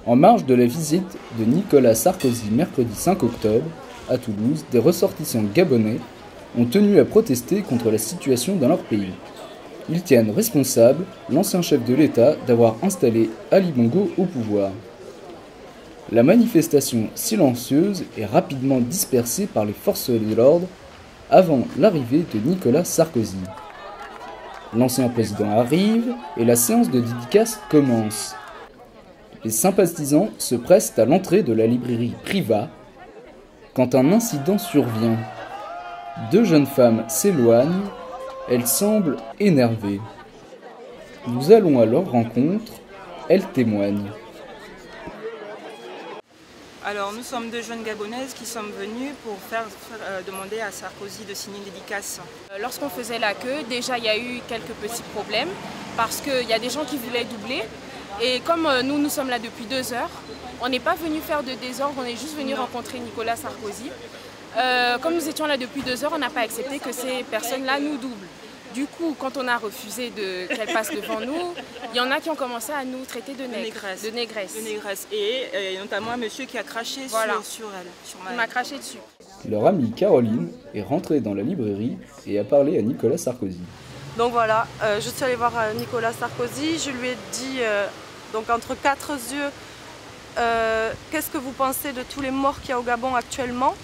En marge de la visite de Nicolas Sarkozy mercredi 5 octobre, à Toulouse, des ressortissants gabonais ont tenu à protester contre la situation dans leur pays. Ils tiennent responsable l'ancien chef de l'État d'avoir installé Ali Bongo au pouvoir. La manifestation silencieuse est rapidement dispersée par les forces de l'ordre avant l'arrivée de Nicolas Sarkozy. L'ancien président arrive et la séance de dédicace commence. Les sympathisants se pressent à l'entrée de la librairie Priva quand un incident survient. Deux jeunes femmes s'éloignent, elles semblent énervées. Nous allons à leur rencontre, elles témoignent. Alors nous sommes deux jeunes Gabonaises qui sommes venues pour demander à Sarkozy de signer une dédicace. Lorsqu'on faisait la queue, déjà il y a eu quelques petits problèmes parce qu'il y a des gens qui voulaient doubler. Et comme nous sommes là depuis 2 heures, on n'est pas venu faire de désordre, on est juste venu rencontrer Nicolas Sarkozy. Comme nous étions là depuis 2 heures, on n'a pas accepté que ces personnes-là nous doublent. Du coup, quand on a refusé qu'elles passent devant nous, il y en a qui ont commencé à nous traiter de négresse. Et notamment un monsieur qui a craché sur elle. Il m'a craché dessus. Leur amie Caroline est rentrée dans la librairie et a parlé à Nicolas Sarkozy. Donc voilà, je suis allée voir Nicolas Sarkozy, je lui ai dit, donc entre 4 yeux, qu'est-ce que vous pensez de tous les morts qu'il y a au Gabon actuellement?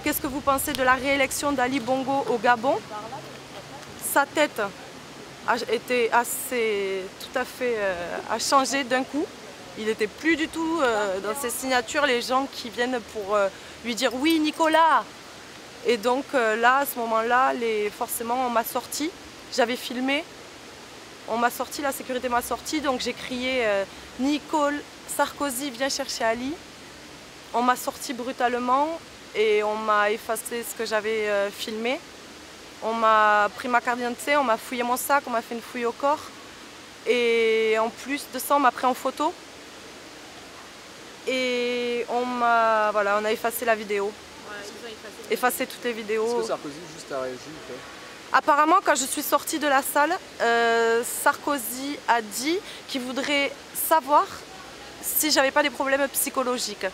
Qu'est-ce que vous pensez de la réélection d'Ali Bongo au Gabon? Sa tête a changé d'un coup. Il n'était plus du tout dans ses signatures, les gens qui viennent pour lui dire oui Nicolas. Et donc là, à ce moment-là, forcément on m'a sorti. J'avais filmé, on m'a sorti, la sécurité m'a sorti, donc j'ai crié Nicolas Sarkozy viens chercher Ali. On m'a sorti brutalement et on m'a effacé ce que j'avais filmé. On m'a pris ma carte d'identité, on m'a fouillé mon sac, on m'a fait une fouille au corps. Et en plus de ça, on m'a pris en photo. Et on a effacé la vidéo. Ouais, effacé toutes les vidéos. Est-ce que Sarkozy juste a réagi ou pas? Apparemment, quand je suis sortie de la salle, Sarkozy a dit qu'il voudrait savoir si j'avais pas des problèmes psychologiques.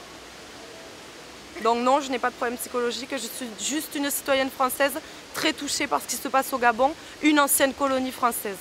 Donc non, je n'ai pas de problème psychologique, je suis juste une citoyenne française très touchée par ce qui se passe au Gabon, une ancienne colonie française.